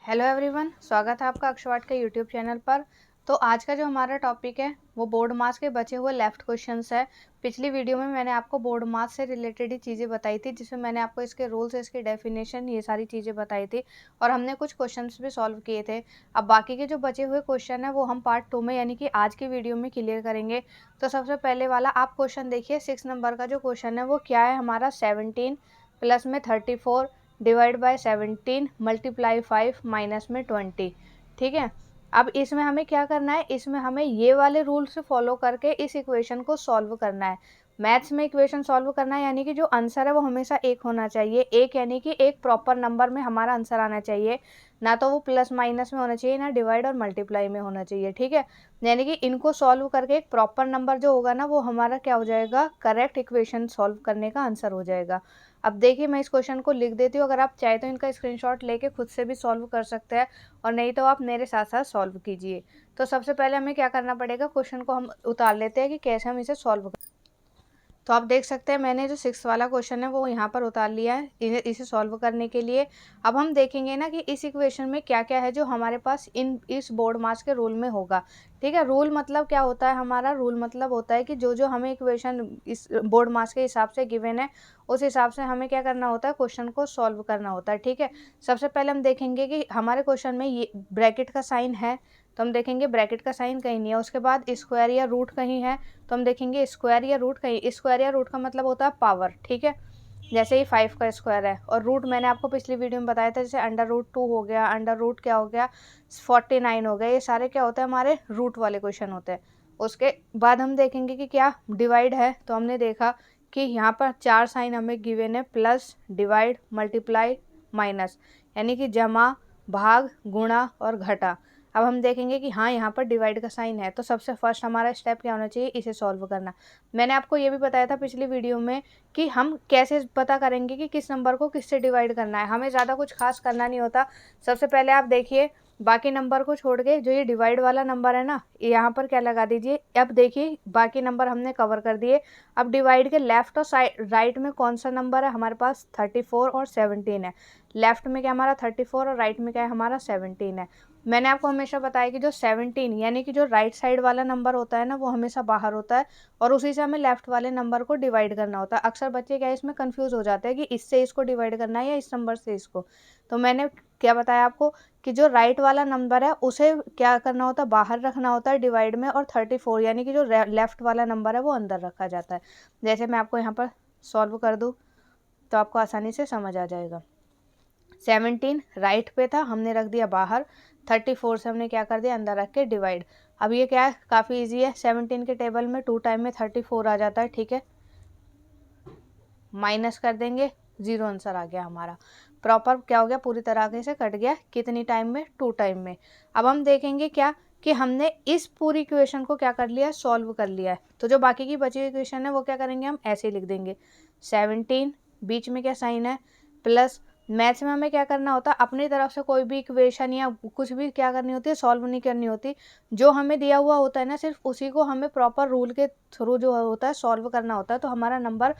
Hello everyone, स्वागत है आपका अक्षवाट के यूट्यूब चैनल पर। तो आज का जो हमारा टॉपिक है वो बोर्ड मास के बचे हुए लेफ्ट क्वेश्चंस है। पिछली वीडियो में मैंने आपको बोर्ड मास से रिलेटेड ही चीज़ें बताई थी, जिसमें मैंने आपको इसके रूल्स, इसकी डेफिनेशन, ये सारी चीज़ें बताई थी और हमने कुछ क्वेश्चंस भी सॉल्व किए थे। अब बाकी के जो बचे हुए क्वेश्चन है वो हम पार्ट 2 में यानी कि आज की वीडियो में क्लियर करेंगे। तो सबसे पहले वाला आप क्वेश्चन देखिए, 6 नंबर का जो क्वेश्चन है वो क्या है हमारा, 17 प्लस में 34 डिवाइड बाय 17 मल्टीप्लाई 5 माइनस में 20। ठीक है, अब इसमें हमें क्या करना है, इसमें हमें ये वाले रूल्स फॉलो करके इस इक्वेशन को सॉल्व करना है। मैथ्स में इक्वेशन सॉल्व करना है यानी कि जो आंसर है वो हमेशा एक होना चाहिए, एक यानी कि एक प्रॉपर नंबर में हमारा आंसर आना चाहिए, ना तो वो प्लस माइनस में होना चाहिए, ना डिवाइड और मल्टीप्लाई में होना चाहिए। ठीक है, यानी कि इनको सॉल्व करके एक प्रॉपर नंबर जो होगा ना वो हमारा क्या हो जाएगा, करेक्ट इक्वेशन सॉल्व करने का आंसर हो जाएगा। अब देखिए मैं इस क्वेश्चन को लिख देती हूँ, अगर आप चाहे तो इनका स्क्रीनशॉट लेके खुद से भी सॉल्व कर सकते हैं और नहीं तो आप मेरे साथ साथ सॉल्व कीजिए। तो सबसे पहले हमें क्या करना पड़ेगा, क्वेश्चन को हम उतार लेते हैं कि कैसे हम इसे सॉल्व। तो आप देख सकते हैं मैंने जो 6 वाला क्वेश्चन है वो यहाँ पर उतार लिया है इसे सॉल्व करने के लिए। अब हम देखेंगे ना कि इस इक्वेशन में क्या क्या है जो हमारे पास इस बोर्ड मास के रूल में होगा। ठीक है, रूल मतलब क्या होता है, हमारा रूल मतलब होता है कि जो जो हमें इक्वेशन इस बोर्ड मास के हिसाब से गिवन है उस हिसाब से हमें क्या करना होता है, क्वेश्चन को सॉल्व करना होता है। ठीक है, सबसे पहले हम देखेंगे कि हमारे क्वेश्चन में ये ब्रैकेट का साइन है, तो हम देखेंगे ब्रैकेट का साइन कहीं नहीं है। उसके बाद स्क्वायर या रूट कहीं है, तो हम देखेंगे स्क्वायर या रूट कहीं, स्क्वायर या रूट का मतलब होता है पावर। ठीक है, जैसे ही 5 का स्क्वायर है, और रूट मैंने आपको पिछली वीडियो में बताया था, जैसे अंडर रूट 2 हो गया, अंडर रूट क्या हो गया 49 हो गया, ये सारे क्या होते हैं हमारे रूट वाले क्वेश्चन होते हैं। उसके बाद हम देखेंगे कि क्या डिवाइड है, तो हमने देखा कि यहाँ पर 4 साइन हमें गिवन है, प्लस, डिवाइड, मल्टीप्लाई, माइनस, यानी कि जमा, भाग, गुणा और घटा। अब हम देखेंगे कि हाँ यहाँ पर डिवाइड का साइन है, तो सबसे फर्स्ट हमारा स्टेप क्या होना चाहिए, इसे सॉल्व करना। मैंने आपको ये भी बताया था पिछली वीडियो में कि हम कैसे पता करेंगे कि किस नंबर को किससे डिवाइड करना है। हमें ज़्यादा कुछ खास करना नहीं होता। सबसे पहले आप देखिए, बाकी नंबर को छोड़ के जो ये डिवाइड वाला नंबर है ना, यहाँ पर क्या लगा दीजिए। अब देखिए बाकी नंबर हमने कवर कर दिए। अब डिवाइड के लेफ्ट और साइड राइट में कौन सा नंबर है हमारे पास, 34 और 17 है। लेफ्ट में क्या हमारा 34 और राइट में क्या है हमारा 17 है। मैंने आपको हमेशा बताया कि जो 17 यानी कि जो राइट साइड वाला नंबर होता है ना वो हमेशा बाहर होता है, और उसी से हमें लेफ्ट वाले नंबर को डिवाइड करना होता है। अक्सर बच्चे क्या इसमें कंफ्यूज हो जाते हैं कि इससे इसको डिवाइड करना है या इस नंबर से इसको। तो मैंने क्या बताया आपको कि जो राइट वाला नंबर है उसे क्या करना होता है, बाहर रखना होता है डिवाइड में, और 34 यानी कि जो लेफ्ट वाला नंबर है वो अंदर रखा जाता है। जैसे मैं आपको यहाँ पर सॉल्व कर दूँ तो आपको आसानी से समझ आ जाएगा। 17 राइट पे था, हमने रख दिया बाहर, 34 से हमने क्या कर दिया, अंदर रख के डिवाइड। अब ये क्या है, काफ़ी इजी है। 17 के टेबल में 2 टाइम में 34 आ जाता है। ठीक है, माइनस कर देंगे, 0 आंसर आ गया हमारा। प्रॉपर क्या हो गया, पूरी तरह से कट गया, कितनी टाइम में, 2 टाइम में। अब हम देखेंगे क्या कि हमने इस पूरी इक्वेशन को क्या कर लिया है, सॉल्व कर लिया है। तो जो बाकी की बची हुई इक्वेशन है वो क्या करेंगे, हम ऐसे लिख देंगे। 17 बीच में क्या साइन है, प्लस। मैथ्स में हमें क्या करना होता है, अपनी तरफ से कोई भी इक्वेशन या कुछ भी क्या करनी होती है, सॉल्व नहीं करनी होती। जो हमें दिया हुआ होता है ना, सिर्फ उसी को हमें प्रॉपर रूल के थ्रू जो होता है सॉल्व करना होता है, तो हमारा नंबर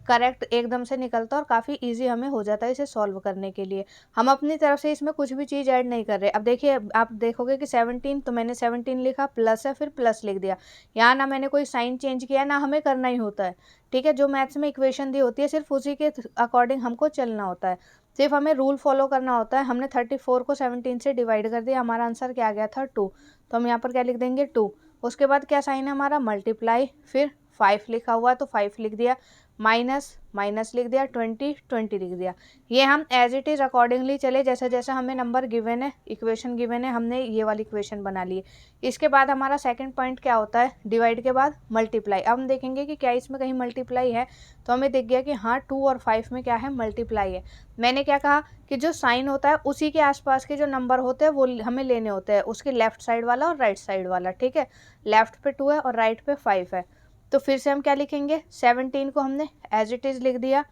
करेक्ट एकदम से निकलता है और काफ़ी इजी हमें हो जाता है इसे सॉल्व करने के लिए। हम अपनी तरफ से इसमें कुछ भी चीज़ ऐड नहीं कर रहे। अब देखिए आप देखोगे कि 17, तो मैंने 17 लिखा, प्लस है, फिर प्लस लिख दिया। यहाँ ना मैंने कोई साइन चेंज किया, ना हमें करना ही होता है। ठीक है, जो मैथ्स में इक्वेशन दी होती है सिर्फ उसी के अकॉर्डिंग हमको चलना होता है, सिर्फ हमें रूल फॉलो करना होता है। हमने 34 को 17 से डिवाइड कर दिया, हमारा आंसर क्या आ गया था, 2। तो हम यहाँ पर क्या लिख देंगे, 2। उसके बाद क्या साइन है हमारा, मल्टीप्लाई, फिर 5 लिखा हुआ है तो 5 लिख दिया, माइनस, माइनस लिख दिया, 20, 20 लिख दिया। ये हम एज इट इज़ अकॉर्डिंगली चले, जैसा जैसा हमें नंबर गिवन है, इक्वेशन गिवन है, हमने ये वाली इक्वेशन बना ली है। इसके बाद हमारा सेकंड पॉइंट क्या होता है, डिवाइड के बाद मल्टीप्लाई। अब हम देखेंगे कि क्या इसमें कहीं मल्टीप्लाई है, तो हमें दिख गया कि हाँ 2 और 5 में क्या है, मल्टीप्लाई है। मैंने क्या कहा कि जो साइन होता है उसी के आसपास के जो नंबर होते हैं वो हमें लेने होते हैं, उसके लेफ्ट साइड वाला और राइट साइड वाला। ठीक है, लेफ्ट पे 2 है और राइट पे 5 है। तो फिर से हम क्या लिखेंगे, 17 को हमने एज इट इज़ लिख दिया,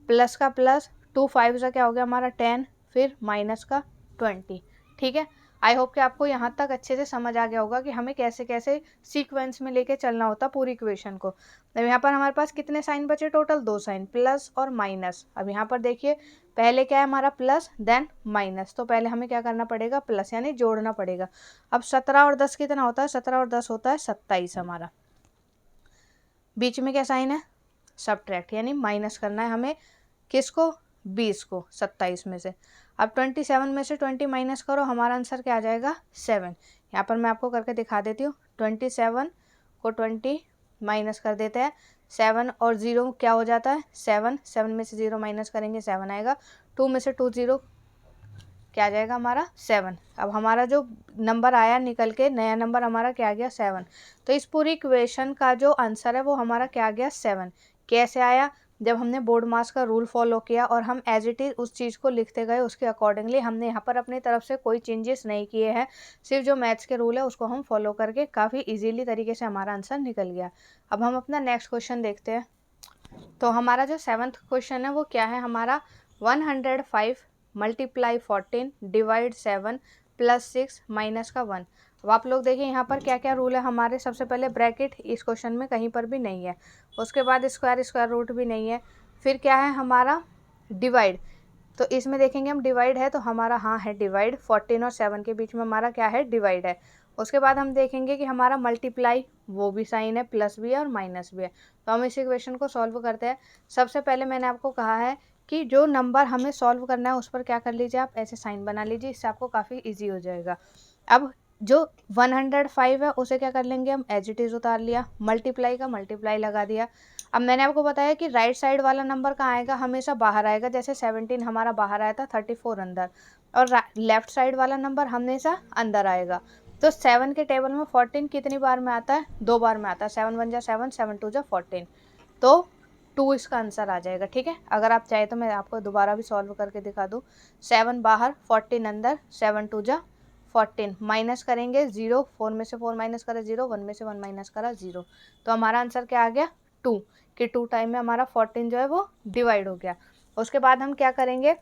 प्लस का प्लस, 2 5 का क्या हो गया हमारा 10, फिर माइनस का 20। ठीक है, आई होप कि आपको यहाँ तक अच्छे से समझ आ गया होगा कि हमें कैसे कैसे सीक्वेंस में लेके चलना होता पूरी इक्वेशन को। अब यहाँ पर हमारे पास कितने साइन बचे टोटल, 2 साइन, प्लस और माइनस। अब यहाँ पर देखिए पहले क्या है हमारा प्लस देन माइनस, तो पहले हमें क्या करना पड़ेगा, प्लस यानी जोड़ना पड़ेगा। अब 17 और 10 कितना होता है, 17 और 10 होता है 27 हमारा। बीच में क्या साइन है, सब्ट्रैक्ट यानी माइनस करना है हमें, किसको, 20 को 27 में से। अब 27 में से 20 माइनस करो, हमारा आंसर क्या आ जाएगा, 7। यहाँ पर मैं आपको करके दिखा देती हूँ। 27 को 20 माइनस कर देते हैं, 7 और 0 क्या हो जाता है, 7, 7 में से 0 माइनस करेंगे 7 आएगा, 2 में से 2 0 क्या आ जाएगा हमारा, 7। अब हमारा जो नंबर आया निकल के, नया नंबर हमारा क्या आ गया, 7। तो इस पूरी इक्वेशन का जो आंसर है वो हमारा क्या आ गया, 7। कैसे आया, जब हमने बोर्ड मास का रूल फॉलो किया और हम एज इट इज़ उस चीज़ को लिखते गए, उसके अकॉर्डिंगली हमने यहाँ पर अपनी तरफ से कोई चेंजेस नहीं किए हैं, सिर्फ जो मैथ्स के रूल है उसको हम फॉलो करके काफ़ी इजीली तरीके से हमारा आंसर निकल गया। अब हम अपना नेक्स्ट क्वेश्चन देखते हैं। तो हमारा जो 7th क्वेश्चन है वो क्या है हमारा, 105 मल्टीप्लाई 14 डिवाइड 7 प्लस 6 माइनस का 1। अब आप लोग देखिए यहाँ पर क्या क्या रूल है हमारे। सबसे पहले ब्रैकेट इस क्वेश्चन में कहीं पर भी नहीं है, उसके बाद स्क्वायर, स्क्वायर रूट भी नहीं है, फिर क्या है हमारा डिवाइड, तो इसमें देखेंगे हम डिवाइड है तो हमारा हाँ है डिवाइड, 14 और 7 के बीच में हमारा क्या है, डिवाइड है। उसके बाद हम देखेंगे कि हमारा मल्टीप्लाई, वो भी साइन है, प्लस भी है और माइनस भी है। तो हम इस इक्वेशन को सॉल्व करते हैं। सबसे पहले मैंने आपको कहा है कि जो नंबर हमें सॉल्व करना है उस पर क्या कर लीजिए, आप ऐसे साइन बना लीजिए, इससे आपको काफ़ी ईजी हो जाएगा। अब जो 105 है उसे क्या कर लेंगे हम, एज इट इज़ उतार लिया, मल्टीप्लाई का मल्टीप्लाई लगा दिया। अब मैंने आपको बताया कि राइट साइड वाला नंबर कहाँ आएगा, हमेशा बाहर आएगा, जैसे 17 हमारा बाहर आया था, 34 अंदर, और लेफ्ट साइड वाला नंबर हमेशा अंदर आएगा। तो 7 के टेबल में 14 कितनी बार में आता है, 2 बार में आता है, 7 1 जा 7, 7 2 जा 14, तो 2 इसका आंसर आ जाएगा। ठीक है, अगर आप चाहे तो मैं आपको दोबारा भी सॉल्व करके दिखा दूँ। 7 बाहर, 14 अंदर, 7 2 जा 14, माइनस करेंगे 0, 4 में से 4 माइनस करा 0, 1 में से 1 माइनस करा 0, तो हमारा आंसर क्या आ गया, 2, कि 2 टाइम में हमारा 14 जो है वो डिवाइड हो गया। उसके बाद हम क्या करेंगे,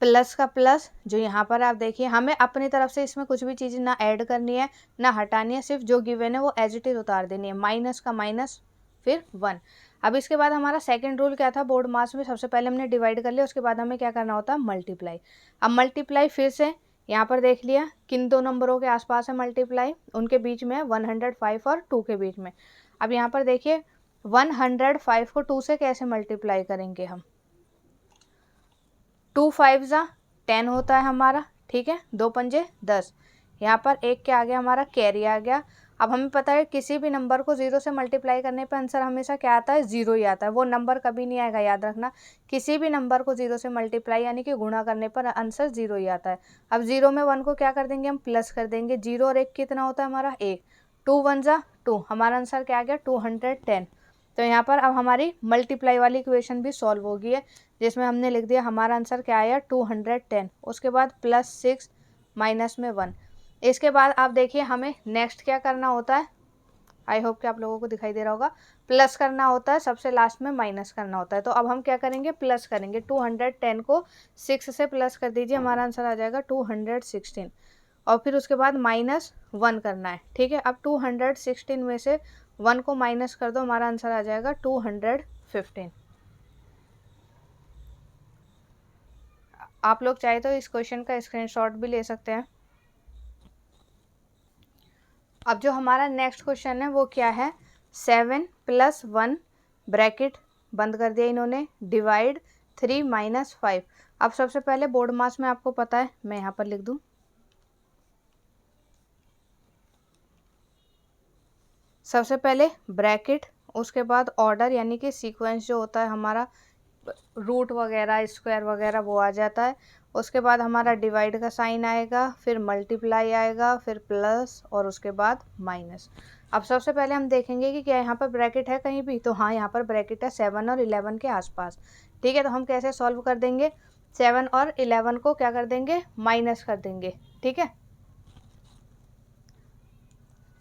प्लस का प्लस, जो यहाँ पर आप देखिए हमें अपनी तरफ से इसमें कुछ भी चीज़ ना ऐड करनी है ना हटानी है, सिर्फ जो गिवन है वो एज इट इज उतार देनी है, माइनस का माइनस फिर 1। अब इसके बाद हमारा सेकंड रूल क्या था बोर्ड मास में, सबसे पहले हमने डिवाइड कर लिया, उसके बाद हमें क्या करना होता है, मल्टीप्लाई। अब मल्टीप्लाई फिर से यहाँ पर देख लिया किन दो नंबरों के आसपास है मल्टीप्लाई, उनके बीच में 105 और 2 के बीच में। अब यहाँ पर देखिए 105 को 2 से कैसे मल्टीप्लाई करेंगे हम, 2 5 जा 10 होता है हमारा, ठीक है, 2 पंजे 10, यहाँ पर एक क्या आ गया हमारा, कैरी आ गया। अब हमें पता है किसी भी नंबर को 0 से मल्टीप्लाई करने पर आंसर हमेशा क्या आता है, 0 ही आता है, वो नंबर कभी नहीं आएगा, याद रखना। किसी भी नंबर को 0 से मल्टीप्लाई यानी कि गुणा करने पर आंसर 0 ही आता है। अब 0 में 1 को क्या कर देंगे हम, प्लस कर देंगे, 0 और 1 कितना होता है हमारा 1, 2 1 जा 2, हमारा आंसर क्या आ गया 210। तो यहाँ पर अब हमारी मल्टीप्लाई वाली इक्वेशन भी सॉल्व हो गई है, जिसमें हमने लिख दिया हमारा आंसर क्या आया 210। उसके बाद प्लस 6 माइनस में 1। इसके बाद आप देखिए हमें नेक्स्ट क्या करना होता है, आई होप कि आप लोगों को दिखाई दे रहा होगा, प्लस करना होता है, सबसे लास्ट में माइनस करना होता है। तो अब हम क्या करेंगे, प्लस करेंगे, 210 को 6 से प्लस कर दीजिए, हमारा आंसर आ जाएगा 216, और फिर उसके बाद माइनस 1 करना है। ठीक है, अब 216 में से 1 को माइनस कर दो, हमारा आंसर आ जाएगा 215। आप लोग चाहे तो इस क्वेश्चन का स्क्रीनशॉट भी ले सकते हैं। अब जो हमारा नेक्स्ट क्वेश्चन है वो क्या है, 7 + 1 ब्रैकेट बंद कर दिया इन्होंने, डिवाइड 3 - 5। अब सबसे पहले बोर्ड मास में आपको पता है, मैं यहाँ पर लिख दूँ, सबसे पहले ब्रैकेट, उसके बाद ऑर्डर यानी कि सीक्वेंस जो होता है हमारा, रूट वगैरह स्क्वायर वगैरह वो आ जाता है। उसके बाद हमारा डिवाइड का साइन आएगा, फिर मल्टीप्लाई आएगा, फिर प्लस और उसके बाद माइनस। अब सबसे पहले हम देखेंगे कि क्या यहाँ पर ब्रैकेट है कहीं भी, तो हाँ यहाँ पर ब्रैकेट है 7 और 11 के आसपास। ठीक है, तो हम कैसे सॉल्व कर देंगे, 7 और 11 को क्या कर देंगे, माइनस कर देंगे। ठीक है,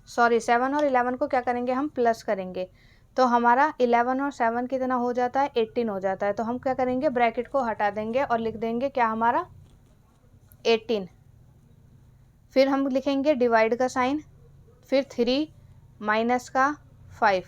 सॉरी 7 और 11 को क्या करेंगे हम, प्लस करेंगे, तो हमारा 11 और 7 कितना हो जाता है, 18 हो जाता है। तो हम क्या करेंगे, ब्रैकेट को हटा देंगे और लिख देंगे क्या हमारा 18। फिर हम लिखेंगे डिवाइड का साइन, फिर 3 माइनस का 5।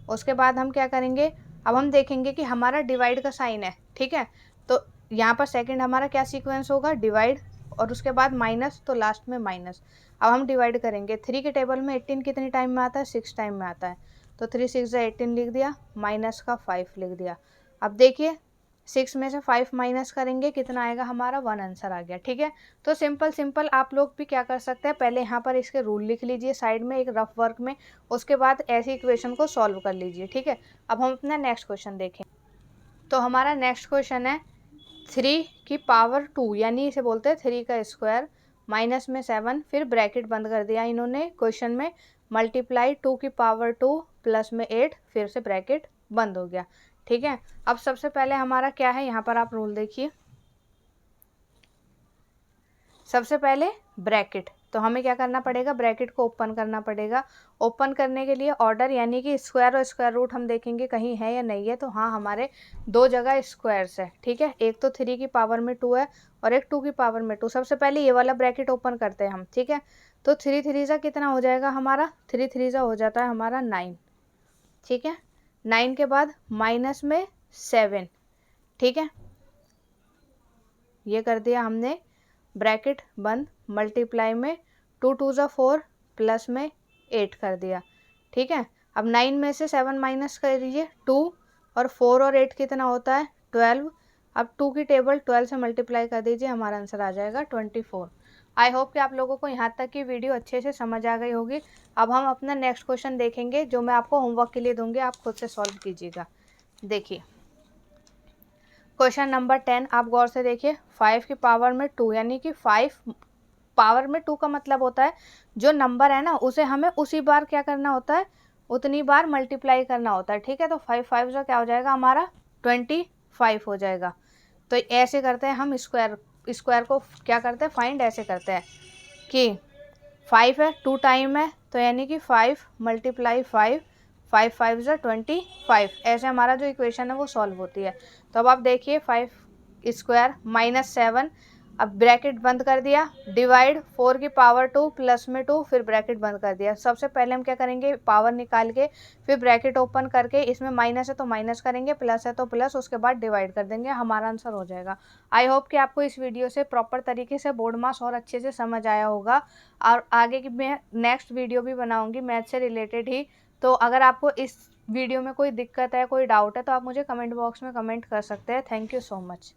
उसके बाद हम क्या करेंगे, अब हम देखेंगे कि हमारा डिवाइड का साइन है, ठीक है। तो यहाँ पर सेकंड हमारा क्या सीक्वेंस होगा, डिवाइड और उसके बाद माइनस, तो लास्ट में माइनस। अब हम डिवाइड करेंगे, 3 के टेबल में 18 कितने टाइम में आता है, 6 टाइम में आता है। तो 3 6 18 लिख दिया, माइनस का 5 लिख दिया। अब देखिए 6 में से 5 माइनस करेंगे, कितना आएगा हमारा, 1 आंसर आ गया, ठीक है। तो सिंपल आप लोग भी क्या कर सकते हैं, पहले यहाँ पर इसके रूल लिख लीजिए साइड में एक रफ वर्क में, उसके बाद ऐसी इक्वेशन को सॉल्व कर लीजिए, ठीक है। अब हम अपना नेक्स्ट क्वेश्चन देखें। तो हमारा नेक्स्ट क्वेश्चन है 3 की पावर 2, यानी इसे बोलते हैं 3 का स्क्वायर, माइनस में 7, फिर ब्रैकेट बंद कर दिया इन्होंने क्वेश्चन में, मल्टीप्लाई 2 की पावर 2 प्लस में 8, फिर से ब्रैकेट बंद हो गया, ठीक है। अब सबसे पहले हमारा क्या है, यहाँ पर आप रूल देखिए, सबसे पहले ब्रैकेट, तो हमें क्या करना पड़ेगा, ब्रैकेट को ओपन करना पड़ेगा। ओपन करने के लिए ऑर्डर यानी कि स्क्वायर और स्क्वायर रूट हम देखेंगे कहीं है या नहीं है, तो हाँ हमारे दो जगह स्क्वायर्स है, ठीक है। एक तो 3 की पावर में 2 है और एक 2 की पावर में 2। सबसे पहले ये वाला ब्रैकेट ओपन करते हैं हम, ठीक है। तो 3 3 सा कितना हो जाएगा हमारा, 3 3 सा हो जाता है हमारा 9, ठीक है। 9 के बाद माइनस में 7, ठीक है, ये कर दिया हमने, ब्रैकेट बंद, मल्टीप्लाई में 2 2 ज़ा 4 प्लस में 8 कर दिया, ठीक है। अब 9 में से 7 माइनस कर दीजिए, 2 और 4 और 8 कितना होता है, 12। अब 2 की टेबल 12 से मल्टीप्लाई कर दीजिए, हमारा आंसर आ जाएगा 24। आई होप कि आप लोगों को यहाँ तक की वीडियो अच्छे से समझ आ गई होगी। अब हम अपना नेक्स्ट क्वेश्चन देखेंगे जो मैं आपको होमवर्क के लिए दूंगी, आप खुद से सॉल्व कीजिएगा। देखिए क्वेश्चन नंबर 10, आप गौर से देखिए, 5 की पावर में 2, यानी कि 5 पावर में 2 का मतलब होता है जो नंबर है ना उसे हमें उसी बार क्या करना होता है, उतनी बार मल्टीप्लाई करना होता है, ठीक है। तो 5 5 का क्या हो जाएगा हमारा 25 हो जाएगा। तो ऐसे करते हैं हम, स्क्वायर को क्या करते हैं, फाइंड ऐसे करते हैं कि 5 है, 2 टाइम है, तो यानी कि 5 मल्टीप्लाई 5, 5 5 ज़ा 25, ऐसे हमारा जो इक्वेशन है वो सॉल्व होती है। तो अब आप देखिए 5 स्क्वायर माइनस 7, अब ब्रैकेट बंद कर दिया, डिवाइड 4 की पावर 2 प्लस में 2, फिर ब्रैकेट बंद कर दिया। सबसे पहले हम क्या करेंगे, पावर निकाल के फिर ब्रैकेट ओपन करके, इसमें माइनस है तो माइनस करेंगे, प्लस है तो प्लस, उसके बाद डिवाइड कर देंगे, हमारा आंसर हो जाएगा। आई होप कि आपको इस वीडियो से प्रॉपर तरीके से बोर्ड मास और अच्छे से समझ आया होगा। और आगे की मैं नेक्स्ट वीडियो भी बनाऊंगी मैथ से रिलेटेड ही। तो अगर आपको इस वीडियो में कोई दिक्कत है, कोई डाउट है, तो आप मुझे कमेंट बॉक्स में कमेंट कर सकते हैं। Thank you so much.